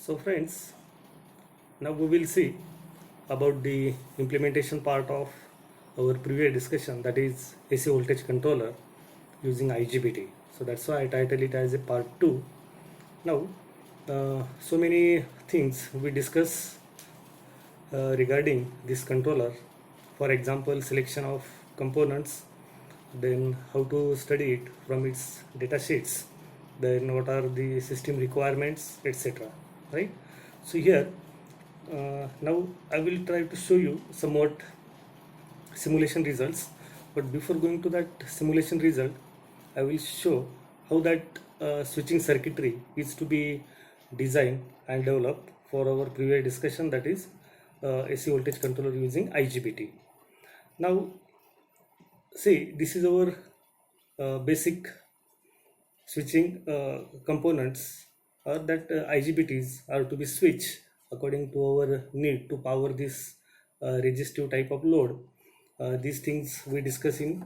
So friends, now we will see about the implementation part of our previous discussion, that is AC voltage controller using IGBT. So that's why I titled it as a part 2. Now so many things we discuss regarding this controller. For example, selection of components, then how to study it from its data sheets, then what are the system requirements, etc. Right? So here now I will try to show you somewhat simulation results, but before going to that simulation result, I will show how that switching circuitry is to be designed and developed for our previous discussion, that is AC voltage controller using IGBT. Now see, this is our basic switching components, or that IGBTs are to be switched according to our need to power this resistive type of load. These things we discuss in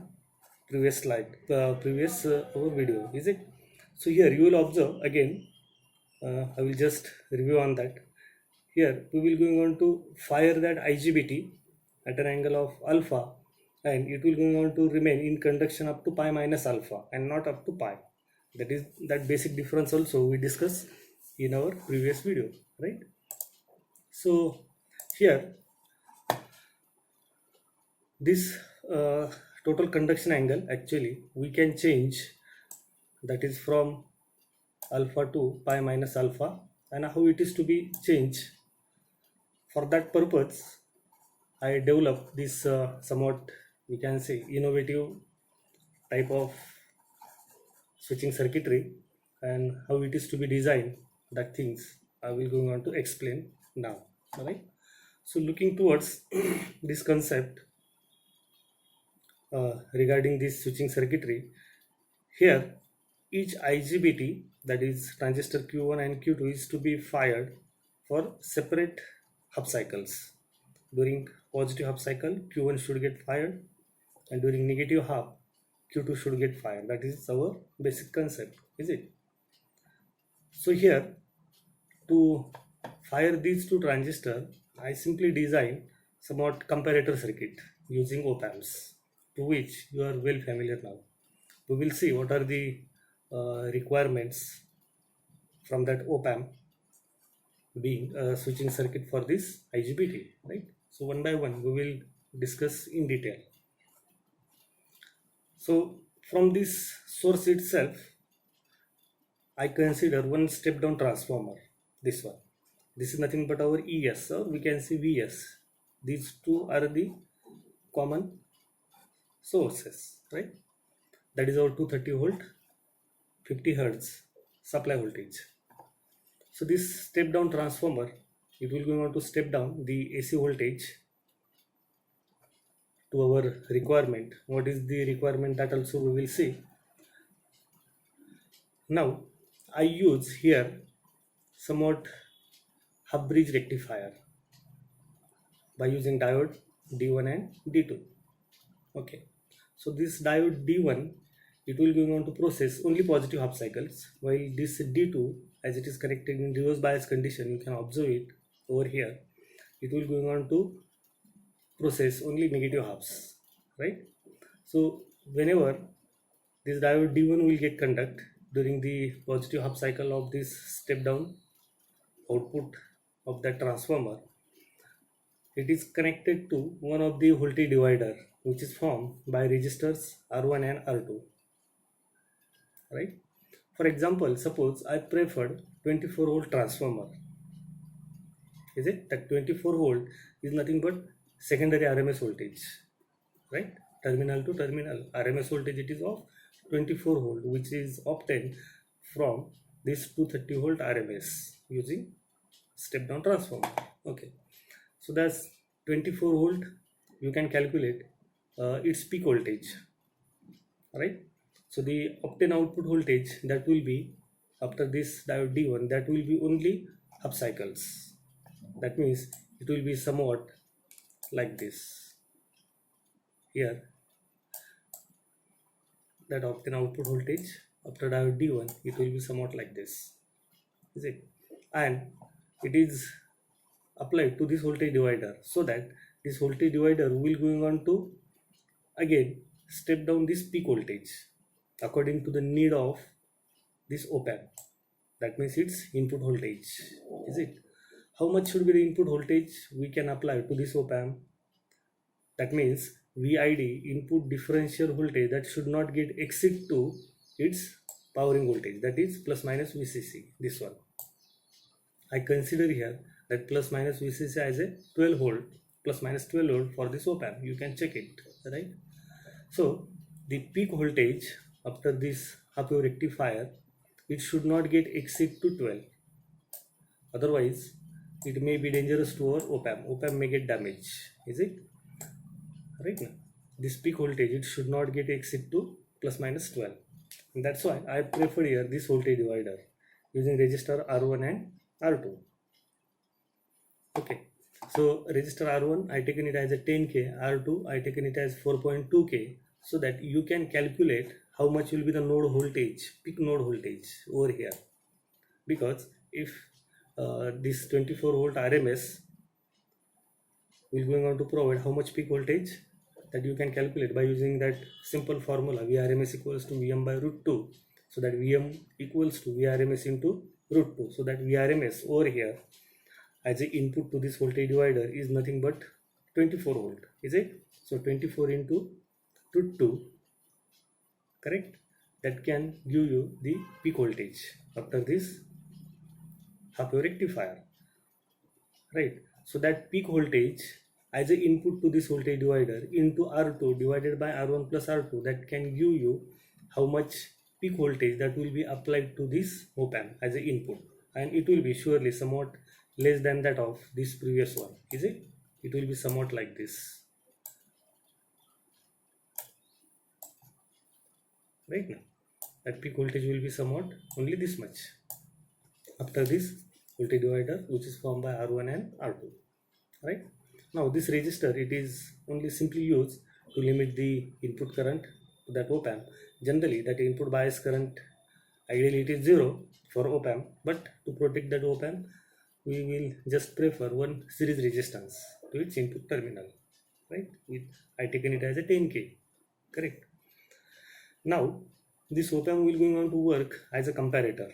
previous slide, previous our video, is it? So here you will observe again. I will just review on that. Here we will going on to fire that IGBT at an angle of alpha, and it will going on to remain in conduction up to pi minus alpha and not up to pi. That is that basic difference also we discussed in our previous video, right? So here this total conduction angle actually we can change, that is from alpha to pi minus alpha, and how it is to be changed. For that purpose I developed this somewhat, we can say, innovative type of switching circuitry, and how it is to be designed, that things I will going on to explain now. All right. So looking towards this concept regarding this switching circuitry, here each IGBT, that is transistor Q1 and Q2, is to be fired for separate half cycles. During positive half cycle, Q1 should get fired, and during negative half, Q2 should get fired. That is our basic concept, is it? So here, to fire these two transistors, I simply design somewhat comparator circuit using op amps, to which you are well familiar now. We will see what are the requirements from that op amp being a switching circuit for this IGBT, right? So one by one we will discuss in detail. So from this source itself, I consider one step down transformer, this one. This is nothing but our ES, or we can say VS. These two are the common sources, right? That is our 230 volt, 50 hertz supply voltage. So this step down transformer, it will go on to step down the AC voltage to our requirement. What is the requirement, that also we will see. Now I use here somewhat half bridge rectifier by using diode D1 and D2. Okay, so this diode D1, it will going on to process only positive half cycles, while this D2, as it is connected in reverse bias condition, you can observe it over here, it will going on to process only negative halves, right? So whenever this diode D1 will get conduct during the positive half cycle of this step down output of that transformer, it is connected to one of the voltage divider, which is formed by resistors R1 and R2, right? For example, suppose I preferred 24 volt transformer, is it? That 24 volt is nothing but secondary RMS voltage, right? Terminal to terminal RMS voltage, it is of 24 volt, which is obtained from this 230 volt RMS using step down transformer. Okay, so that's 24 volt. You can calculate its peak voltage, right? So the obtained output voltage, that will be after this diode D1, that will be only half cycles. That means it will be somewhat like this. Here, that obtained output voltage after diode D1, it will be somewhat like this, is it? And it is applied to this voltage divider, so that this voltage divider will going on to again step down this peak voltage according to the need of this op-amp. That means its input voltage. Is it? How much should be the input voltage we can apply to this op-amp? That means VID, input differential voltage, that should not get exceed to its powering voltage, that is plus minus VCC. This one I consider here that plus minus VCC as a 12 volt, plus minus 12 volt for this op-amp. You can check it, right? So the peak voltage after this half wave rectifier, it should not get exceed to 12. Otherwise, it may be dangerous to our op-amp. Op-amp may get damaged. Is it? Right now, this peak voltage, it should not get exceed to plus minus 12. And that's why I prefer here this voltage divider using resistor R1 and R2. Okay, so resistor R1 I taken it as a 10K, R2 I taken it as 4.2K, so that you can calculate how much will be the node voltage, peak node voltage over here. Because if this 24 volt RMS will going on to provide how much peak voltage, that you can calculate by using that simple formula Vrms equals to Vm by root 2. So that Vm equals to Vrms into root 2. So that Vrms over here as an input to this voltage divider is nothing but 24 volt. Is it? So 24 into root 2, correct? That can give you the peak voltage after this half wave rectifier, right? So that peak voltage as an input to this voltage divider into R2 divided by R1 plus R2, that can give you how much peak voltage that will be applied to this op-amp as an input, and it will be surely somewhat less than that of this previous one. Is it? It will be somewhat like this, right? Now that peak voltage will be somewhat only this much after this voltage divider, which is formed by R1 and R2, right? Now this resistor, it is only simply used to limit the input current to that op-amp. Generally that input bias current, ideally it is 0 for op-amp, but to protect that op-amp we will just prefer one series resistance to its input terminal, right? I taken it as a 10K, correct? Now this op-amp will going on to work as a comparator.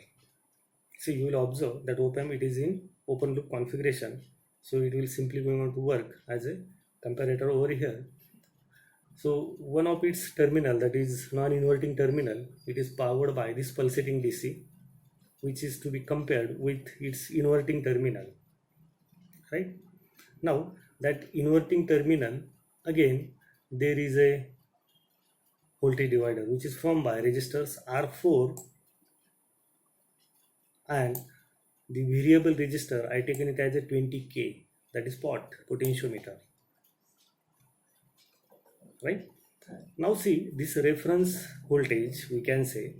See, you will observe that op-amp, it is in open loop configuration, so it will simply going on to work as a comparator over here. So one of its terminal, that is non-inverting terminal, it is powered by this pulsating DC, which is to be compared with its inverting terminal, right? Now that inverting terminal, again there is a voltage divider which is formed by resistors R4 and the variable resistor, I taken it as a 20K, that is potentiometer, right? Now see, this reference voltage, we can say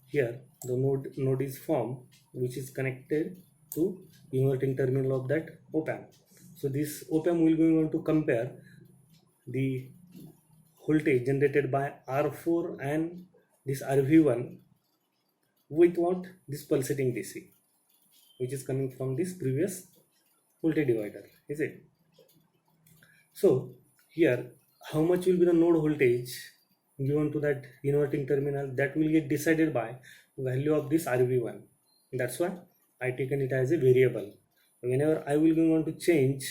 here the node is formed which is connected to inverting terminal of that op-amp. So this op-amp will going on to compare the voltage generated by R4 and this RV1 with what? This pulsating DC, which is coming from this previous voltage divider. Is it? So here how much will be the node voltage given to that inverting terminal, that will get decided by value of this RV1. That's why I taken it as a variable. Whenever I will going on to change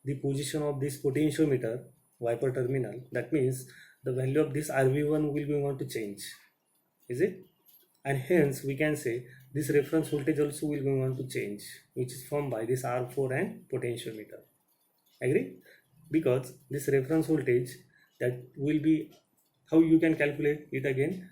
the position of this potentiometer wiper terminal, that means the value of this RV1 will going on to change. Is it? And hence we can say this reference voltage also will going on to change, which is formed by this R4 and potentiometer. Agree? Because this reference voltage, that will be, how you can calculate it again,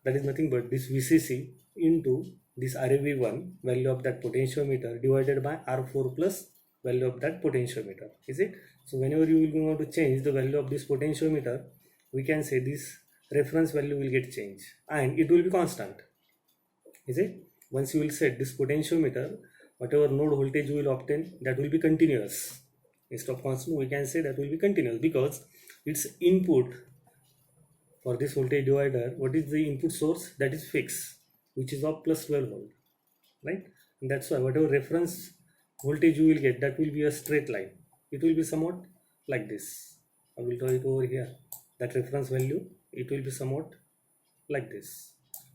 that is nothing but this VCC into this RV1 value of that potentiometer divided by R4 plus value of that potentiometer. Is it? So whenever you will want to change the value of this potentiometer, we can say this reference value will get changed and it will be constant. Is it? Once you will set this potentiometer, whatever node voltage you will obtain, that will be continuous. Instead of constant, we can say that will be continuous, because its input for this voltage divider, what is the input source? That is fixed, which is of plus 12 volt, right? That's why whatever reference voltage you will get, that will be a straight line. It will be somewhat like this. I will draw it over here. That reference value, it will be somewhat like this.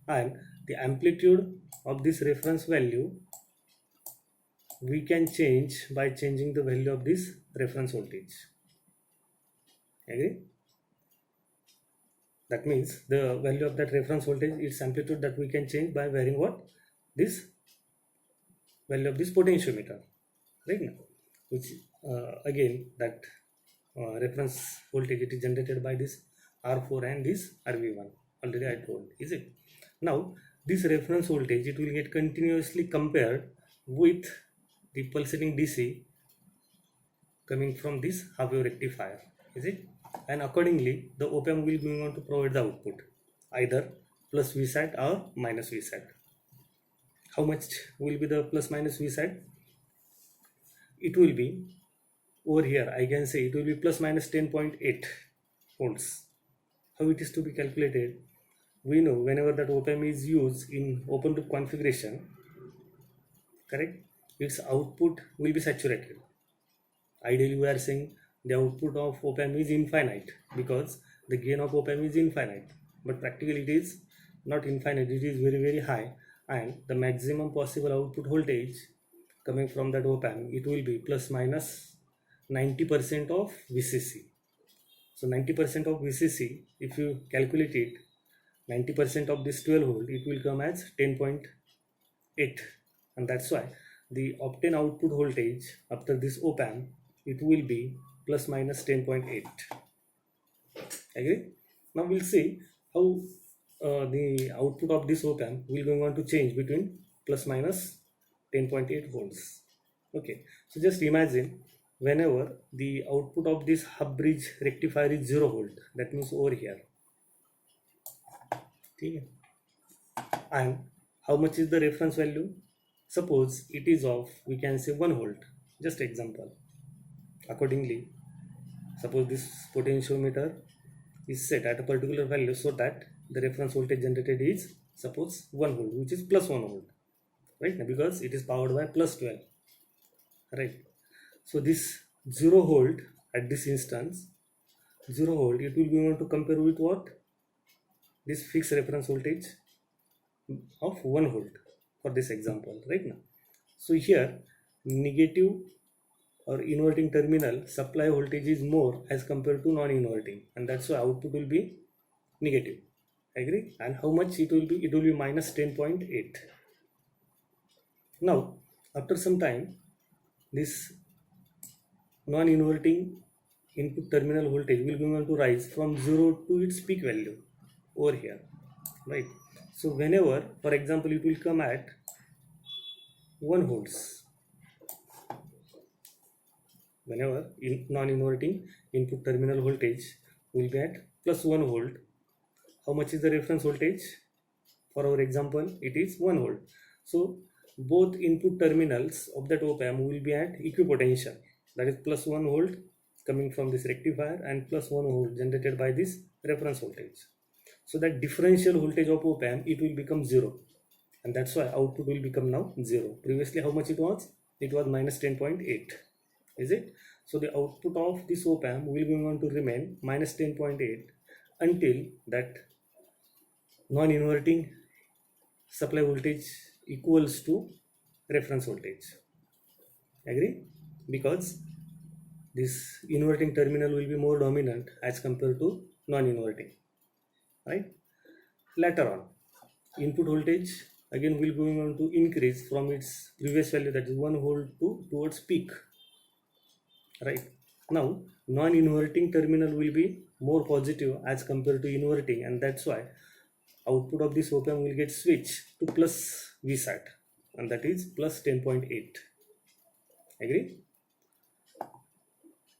And the amplitude of this reference value we can change by changing the value of this reference voltage. Agree? That means the value of that reference voltage, its amplitude, that we can change by varying what? This value of this potentiometer, right? Now, which again, that reference voltage, it is generated by this R4 and this RV1. Already I told, is it? Now this reference voltage, it will get continuously compared with the pulsating DC coming from this half wave rectifier, is it? And accordingly the op-amp will going on to provide the output either plus Vsat or minus Vsat. How much will be the plus minus Vsat? It will be over here, I can say it will be plus minus 10.8 volts. How it is to be calculated? We know whenever that op-amp is used in open loop configuration, correct, its output will be saturated. Ideally we are saying the output of op-amp is infinite because the gain of op-amp is infinite, but practically it is not infinite, it is very very high, and the maximum possible output voltage coming from that op-amp, it will be plus minus 90% of VCC. So 90% of VCC, if you calculate it, 90% of this 12 volt, it will come as 10.8, and that's why the obtained output voltage after this op-amp, it will be plus minus 10.8. Agree? Now we'll see how the output of this op-amp will going on to change between plus minus 10.8 volts. Okay, so just imagine whenever the output of this half bridge rectifier is 0 volt, that means over here. Okay. And how much is the reference value? Suppose it is of, we can say 1 volt, just example. Accordingly, suppose this potentiometer is set at a particular value so that the reference voltage generated is suppose 1 volt, which is plus 1 volt, right? Because it is powered by plus 12, right? So this 0 volt at this instance, 0 volt, it will be able to compare with what? This fixed reference voltage of 1 volt for this example, right? Now, so here negative or inverting terminal supply voltage is more as compared to non-inverting, and that's why output will be negative. Agree? And how much it will be? It will be minus 10.8. Now after some time, this non-inverting input terminal voltage will go on to rise from 0 to its peak value over here, right? So whenever, for example, it will come at 1 volts, whenever non-inverting input terminal voltage will be at plus 1 volt, how much is the reference voltage? For our example, it is 1 volt. So both input terminals of that op-amp will be at equipotential, that is plus 1 volt coming from this rectifier and plus 1 volt generated by this reference voltage. So that differential voltage of op-amp, it will become 0, and that's why output will become now 0. Previously how much it was? It was minus 10.8, is it? So the output of this op-amp will going on to remain minus 10.8 until that non-inverting supply voltage equals to reference voltage. Agree? Because this inverting terminal will be more dominant as compared to non-inverting, right? Later on, input voltage again will going on to increase from its previous value, that is 1 volt, to towards peak, right? Now non-inverting terminal will be more positive as compared to inverting, and that's why output of this op-amp will get switched to plus Vsat, and that is plus 10.8. Agree?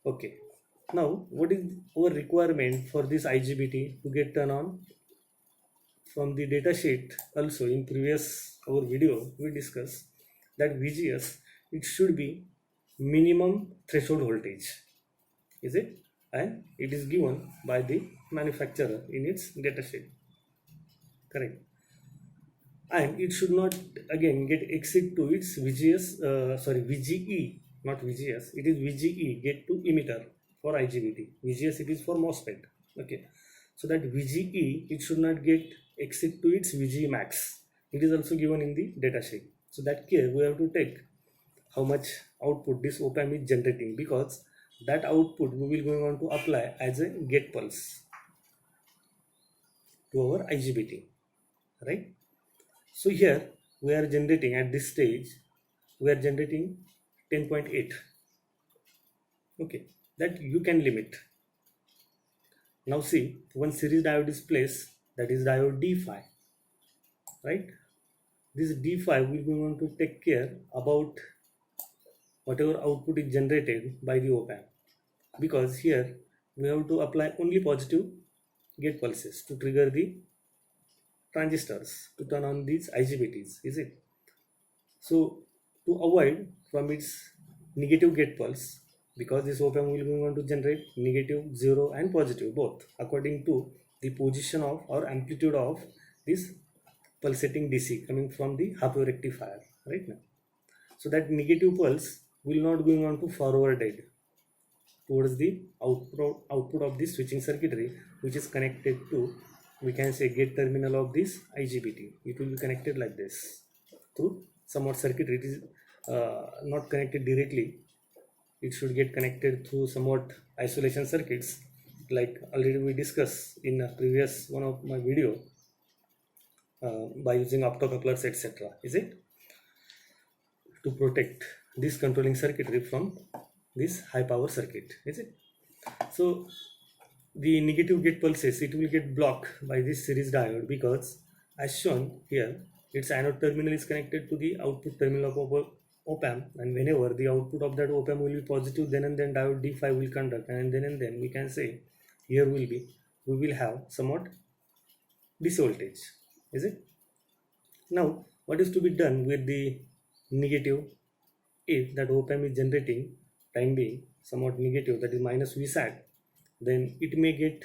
Okay. Now what is our requirement for this IGBT to get turned on? From the data sheet also, in previous our video we discussed that VGS, it should be minimum threshold voltage, is it? And it is given by the manufacturer in its data sheet, correct? and it should not again get exit to its VGE, not VGS, it is VGE, get to emitter for IGBT. VGS, it is for MOSFET. Okay, so that VGE, it should not get exit to its VGE max. It is also given in the data sheet. So that care we have to take how much output this op-amp is generating, because that output we will going on to apply as a gate pulse to our IGBT, right? So here we are generating at this stage, we are generating 10.8. Okay, that you can limit. Now see, one series diode is placed, that is diode D5, right? This D5 will going on to take care about whatever output is generated by the op-amp, because here we have to apply only positive gate pulses to trigger the transistors to turn on these IGBTs, is it? So to avoid from its negative gate pulse, because this op-amp will going on to generate negative, 0 and positive both according to the position of or amplitude of this pulsating DC coming from the half-wave rectifier, right now. So that negative pulse will not going on to forwarded towards the output of this switching circuitry, which is connected to, we can say, gate terminal of this IGBT. It will be connected like this through somewhat circuitry. It is not connected directly. It should get connected through somewhat isolation circuits, like already we discussed in a previous one of my video, by using optocouplers, etc. Is it? To protect this controlling circuitry from this high power circuit, is it? So the negative gate pulses, it will get blocked by this series diode, because as shown here, its anode terminal is connected to the output terminal of op-amp, and whenever the output of that op-amp will be positive, then and then diode D5 will conduct, and then we can say here we will have somewhat DC voltage, is it? Now what is to be done with the negative? If that op-amp is generating time being somewhat negative, that is minus Vsat, then it may get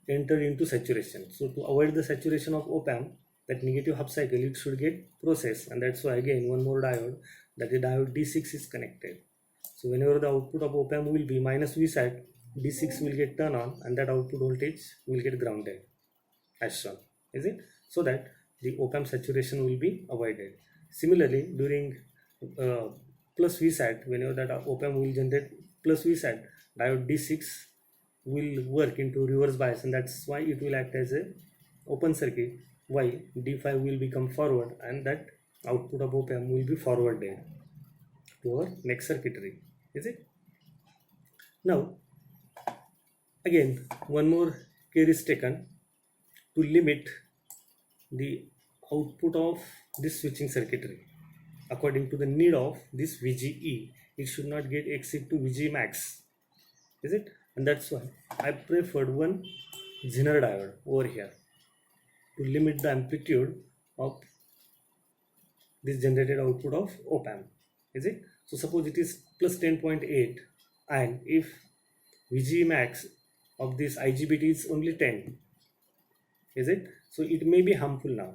entered into saturation. So to avoid the saturation of op-amp, that negative half cycle, it should get processed, and that's why again one more diode, that is diode D6 is connected. So whenever the output of op-amp will be minus Vsat, D6 will get turned on, and that output voltage will get grounded as shown, is it? So that the op-amp saturation will be avoided. Similarly, during plus Vsat, whenever that op-amp will generate plus Vsat, diode D6 will work into reverse bias, and that's why it will act as a open circuit, while D5 will become forward, and that output of op-amp will be forwarded to our next circuitry, is it? Now again one more care is taken to limit the output of this switching circuitry according to the need of this VGE. It should not get exceed to VGE max, is it? And that's why I preferred one Zener diode over here to limit the amplitude of this generated output of op-amp, is it? So suppose it is plus 10.8, and if VGE max of this IGBT is only 10, is it? So it may be harmful now.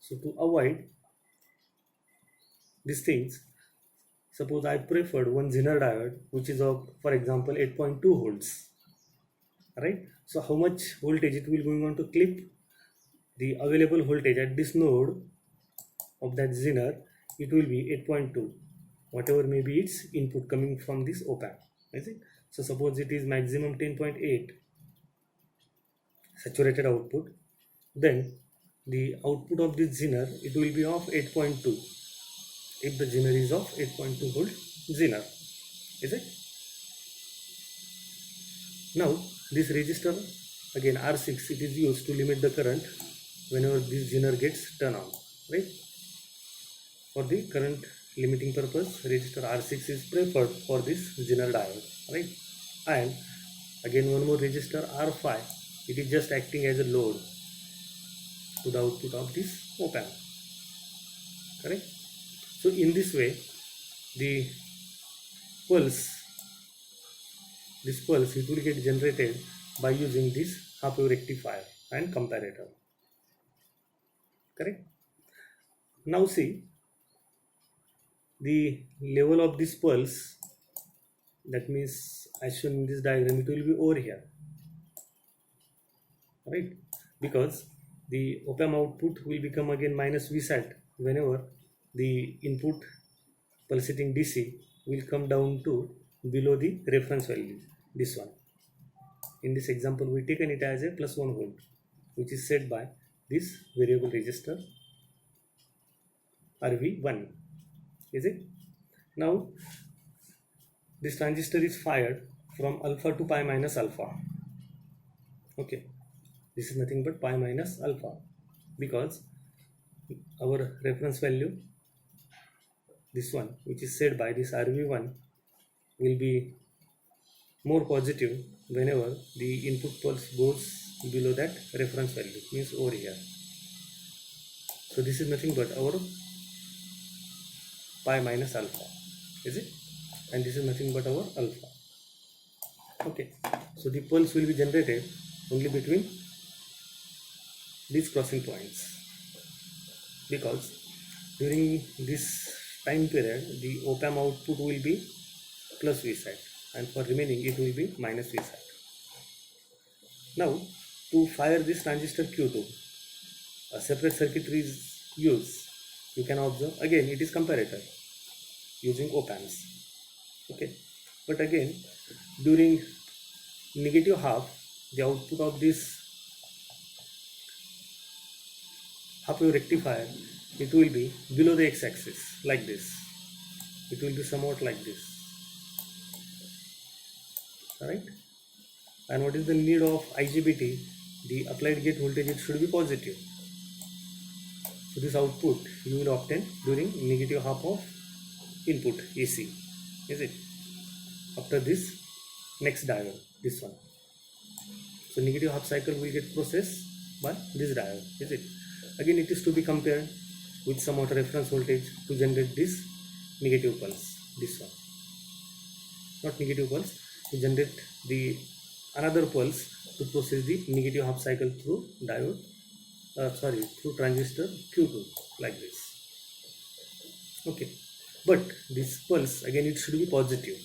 So to avoid these things, suppose I preferred one Zener diode which is of, for example, 8.2 volts, right? So how much voltage it will going on to clip? The available voltage at this node of that Zener, it will be 8.2, whatever may be its input coming from this op-amp, is it? So suppose it is maximum 10.8 saturated output, then the output of this Zener, it will be of 8.2 if the Zener is of 8.2 volt Zener, is it? Now this resistor, again R6, it is used to limit the current whenever this Zener gets turned on, right? For the current limiting purpose, resistor R6 is preferred for this Zener diode, right? And again one more resistor R5, it is just acting as a load to the output of this op-amp, correct? So in this way, the pulse, this pulse, it will get generated by using this half-wave rectifier and comparator, correct? Now see the level of this pulse, that means as shown in this diagram, it will be over here, right? Because the op-amp output will become again minus Vsat whenever the input pulsating DC will come down to below the reference value, this one. In this example, we taken it as a plus 1 volt, which is set by this variable resistor RV1. Is it? Now, this transistor is fired from alpha to pi minus alpha. Okay, this is nothing but pi minus alpha, because our reference value, this one, which is set by this RV1, will be more positive whenever the input pulse goes below that reference value, means over here. So this is nothing but our pi minus alpha, is it? And this is nothing but our alpha. Okay, so the pulse will be generated only between these crossing points, because during this time period the op-amp output will be plus Vsat, and for remaining it will be minus Vsat. Now, to fire this transistor Q2, a separate circuitry is used. You can observe again it is comparator using op-amps. Okay, but again during negative half, the output of this half wave rectifier, it will be below the x-axis like this. It will be somewhat like this. Alright, and what is the need of IGBT? The applied gate voltage, it should be positive. So this output you will obtain during negative half of input AC, is it? After this next diode, this one. So negative half cycle will get processed by this diode, is it? Again it is to be compared with some other reference voltage to generate this negative pulse, this one. Not negative pulse, to generate the another pulse to process the negative half cycle through diode, through transistor Q2, like this. Okay, but this pulse again it should be positive,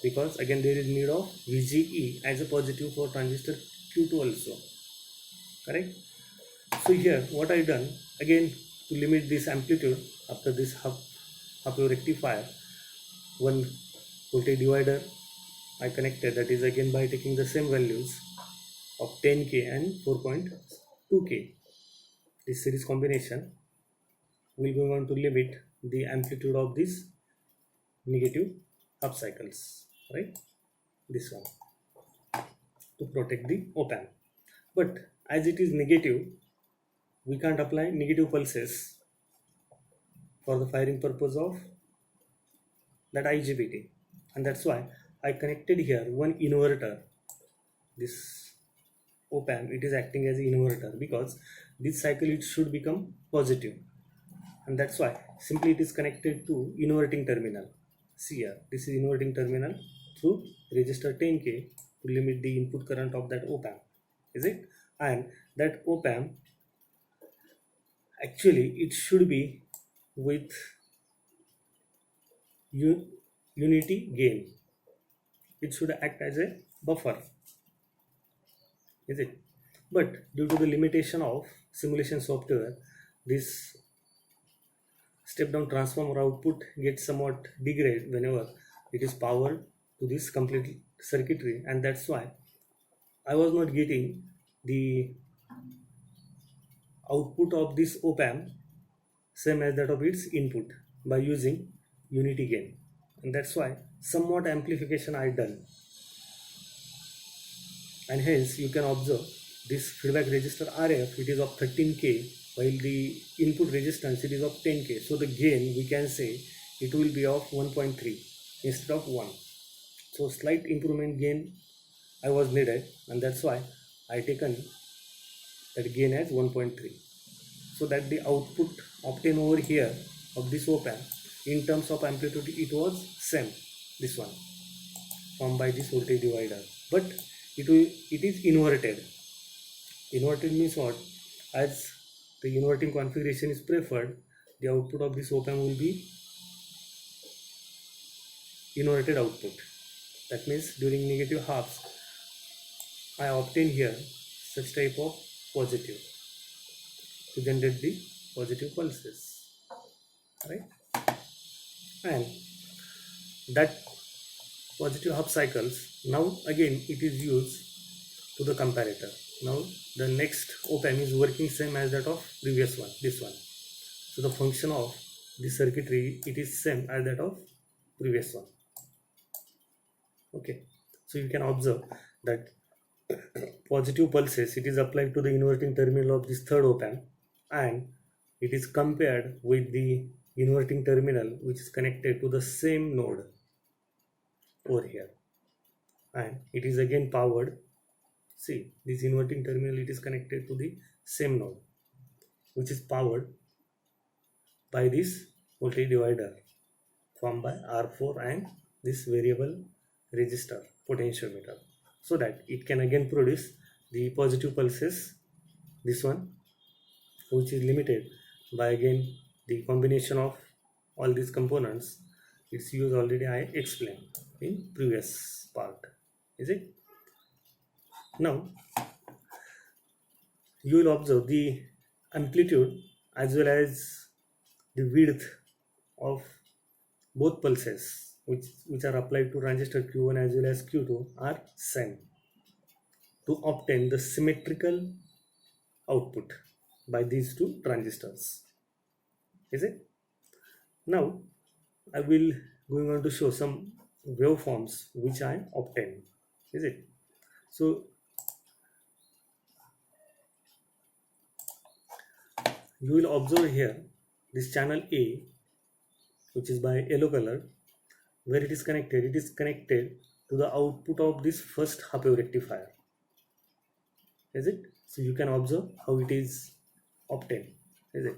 because again there is need of VGE as a positive for transistor Q2 also, correct? So here what I done, again to limit this amplitude after this half wave rectifier, one voltage divider I connected, that is again by taking the same values of 10K and 4.2K. This series combination will go on to limit the amplitude of these negative half cycles, right? This one, to protect the op-amp. But as it is negative, we can't apply negative pulses for the firing purpose of that IGBT, and that's why I connected here one inverter. This op-amp, it is acting as an inverter, because this cycle it should become positive, and that's why simply it is connected to inverting terminal. See here, this is inverting terminal through resistor 10K to limit the input current of that op-amp, is it? And that op-amp, actually it should be with unity gain. It should act as a buffer, is it? But due to the limitation of simulation software, this step down transformer output gets somewhat degraded whenever it is powered to this complete circuitry, and that's why I was not getting the output of this op-amp same as that of its input by using unity gain, and that's why somewhat amplification I done. And hence you can observe this feedback resistor RF, it is of 13K, while the input resistance it is of 10K. So the gain, we can say it will be of 1.3 instead of 1. So slight improvement gain I was needed, and that's why I taken that gain as 1.3, so that the output obtained over here of this op-amp in terms of amplitude it was same, this one, formed by this voltage divider, but it is inverted. Inverted means what? As the inverting configuration is preferred, the output of this op-amp will be inverted output. That means during negative halves I obtain here such type of positive to generate the positive pulses, right? And that positive half cycles, now again it is used to the comparator. Now the next op-amp is working same as that of previous one, this one. So the function of the circuitry, it is same as that of previous one. Okay, so you can observe that positive pulses, it is applied to the inverting terminal of this third op-amp, and it is compared with the inverting terminal which is connected to the same node over here, and it is again powered. See, this inverting terminal, it is connected to the same node which is powered by this voltage divider formed by R4 and this variable resistor potentiometer, so that it can again produce the positive pulses, this one, which is limited by again the combination of all these components. Its use already I explained in previous part, is it? Now you will observe the amplitude as well as the width of both pulses which are applied to transistor Q1 as well as Q2 are same to obtain the symmetrical output by these two transistors, is it? Now I will going on to show some waveforms which I obtain, is it? So you will observe here this channel A, which is by yellow color, where it is connected to the output of this first half wave rectifier, is it? So you can observe how it is obtained, is it?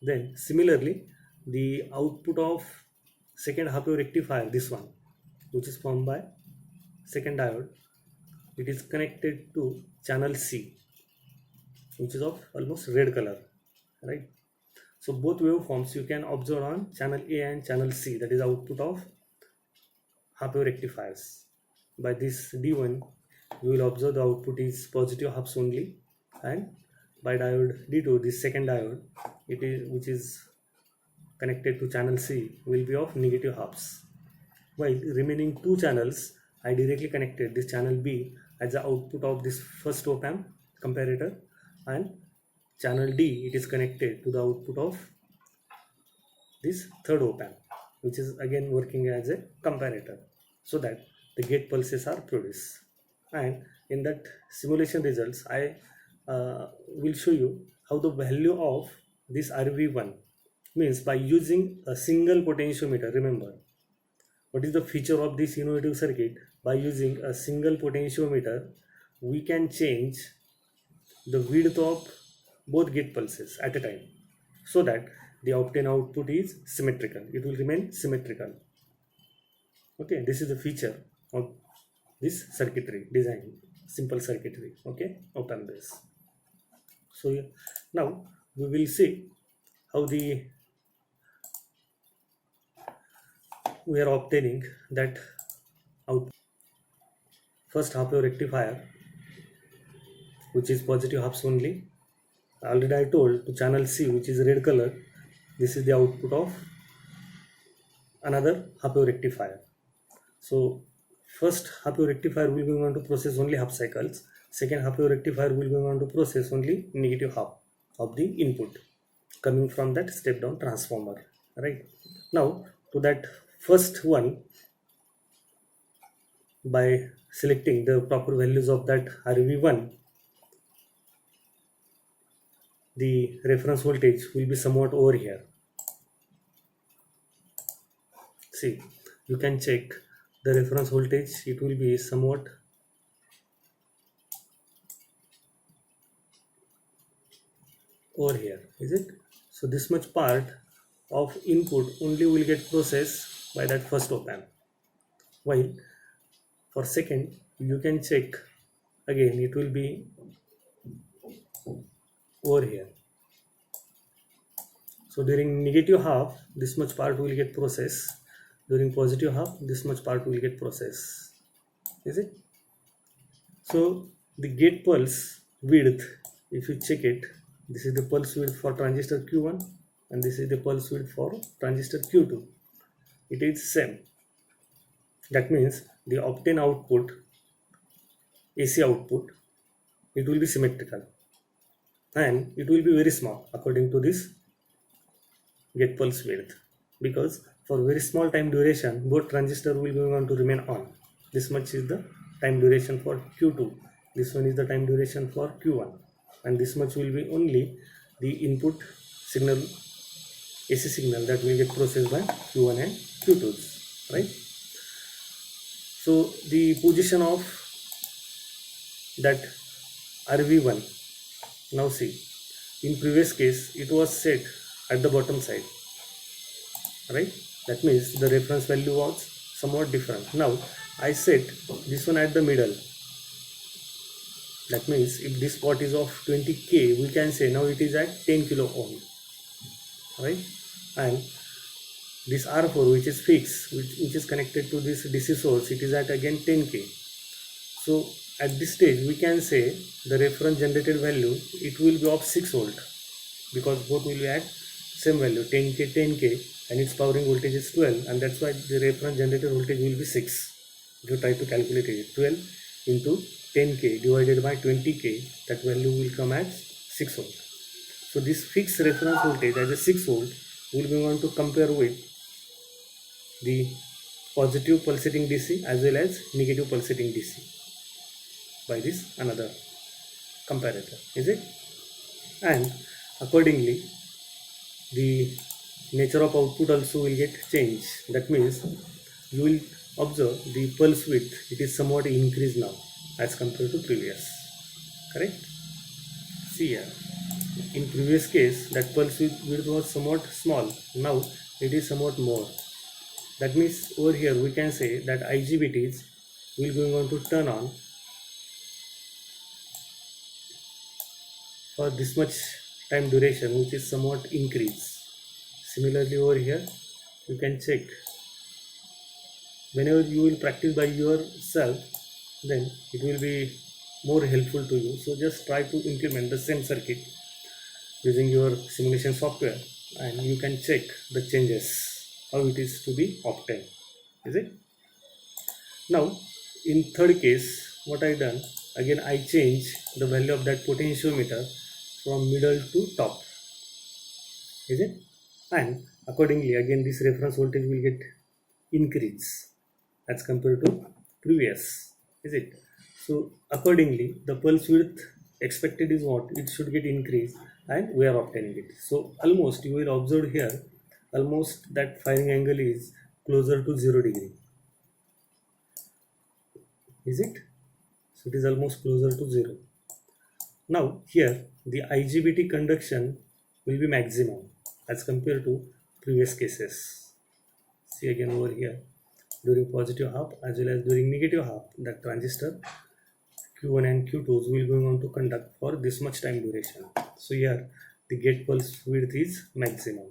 Then similarly the output of second half wave rectifier, this one, which is formed by second diode, it is connected to channel C, which is of almost red color, right? So both waveforms you can observe on channel A and channel C, that is output of half wave rectifiers. By this D1 you will observe the output is positive halves only, and by diode D2, this second diode, it is which is connected to channel C, will be of negative halves, while remaining two channels I directly connected this channel B as the output of this first op-amp comparator, and channel D, it is connected to the output of this third op-amp, which is again working as a comparator, so that the gate pulses are produced. And in that simulation results I will show you how the value of this RV1 means by using a single potentiometer. Remember, what is the feature of this innovative circuit? By using a single potentiometer we can change the width of both gate pulses at a time, so that the obtained output is symmetrical, it will remain symmetrical. Okay, this is the feature of this circuitry design, simple circuitry, okay, op-amp base. So now we will see how we are obtaining that output. First half wave rectifier, which is positive halves only, already I told, to channel C, which is red color, this is the output of another half wave rectifier. So first half wave rectifier will be going on to process only half cycles, second half wave rectifier will be going on to process only negative half of the input coming from that step down transformer, right? Now to that first one, by selecting the proper values of that RV1, the reference voltage will be somewhat over here. See, you can check the reference voltage, it will be somewhat over here, is it? So this much part of input only will get processed by that first op-amp, while for second you can check again, it will be over here. So So during negative half, this much part will get processed. During positive half, this much part will get processed. Is it? So the gate pulse width, if you check it, this is the pulse width for transistor Q1 and this is the pulse width for transistor Q2. It is same. That means the obtained output, AC output, it will be symmetrical and it will be very small according to this gate pulse width, because for very small time duration both transistor will be going to remain on. This much is the time duration for Q2, this one is the time duration for Q1, and this much will be only the input signal, AC signal, that will get processed by Q1 and Q2s, right? So the position of that RV1, now see, in previous case it was set at the bottom side, right? That means the reference value was somewhat different. Now I set this one at the middle. That means if this pot is of 20k, we can say now it is at 10 kilo ohm, right? And this R4 which is fixed, which is connected to this DC source, it is at again 10k. So at this stage we can say the reference generated value, it will be of 6 volt, because both will be at same value, 10k, and its powering voltage is 12, and that's why the reference generated voltage will be 6. If you try to calculate it, 12 into 10k divided by 20k, that value will come as 6 volt. So this fixed reference voltage as a 6 volt will be going to compare with the positive pulsating DC as well as negative pulsating DC by this another comparator, is it? And accordingly the nature of output also will get changed. That means you will observe the pulse width, it is somewhat increased now as compared to previous, correct? See here, in previous case that pulse width was somewhat small, now it is somewhat more. That means over here we can say that IGBTs will be going to turn on for this much time duration, which is somewhat increased. Similarly over here you can check, whenever you will practice by yourself, then it will be more helpful to you. So just try to implement the same circuit using your simulation software and you can check the changes, how it is to be obtained, is it? Now in third case, what I done, again I change the value of that potentiometer from middle to top, is it? And accordingly again this reference voltage will get increase as compared to previous, is it? So accordingly the pulse width expected is what, it should get increased, and we are obtaining it. So almost you will observe here, almost that firing angle is closer to 0 degree, is it? So it is almost closer to 0. Now here the IGBT conduction will be maximum as compared to previous cases. See again over here, during positive half as well as during negative half, that transistor Q1 and Q2s will going on to conduct for this much time duration. So here the gate pulse width is maximum.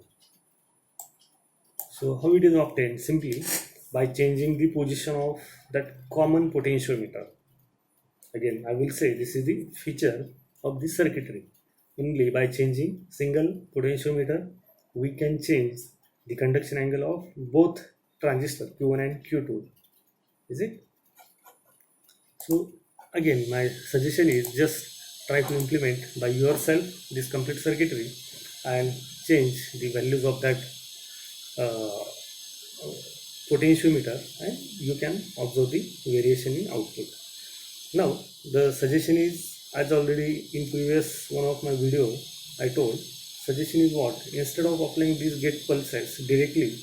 So how it is obtained? Simply by changing the position of that common potentiometer. Again I will say this is the feature of the circuitry. Only by changing single potentiometer we can change the conduction angle of both transistor Q1 and Q2, is it? So again my suggestion is just try to implement by yourself this complete circuitry and change the values of that uh, potentiometer, and you can observe the variation in output. Now the suggestion is, as already in previous one of my video I told, suggestion is what, instead of applying these gate pulses directly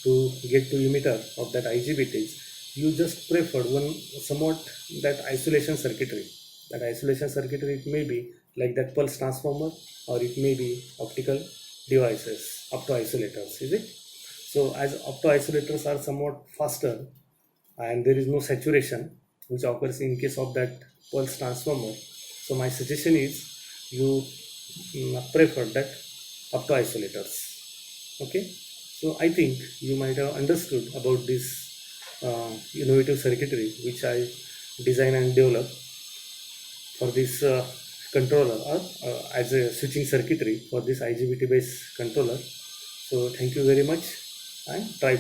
to get to emitter of that IGBTs, you just prefer one somewhat that isolation circuitry. That isolation circuitry, it may be like that pulse transformer, or it may be optical devices, opto-isolators, is it? So as opto-isolators are somewhat faster and there is no saturation which occurs in case of that pulse transformer, so my suggestion is you prefer that opto-isolators. Okay, so I think you might have understood about this innovative circuitry which I design and develop for this controller, or as a switching circuitry for this IGBT based controller. So thank you very much, and try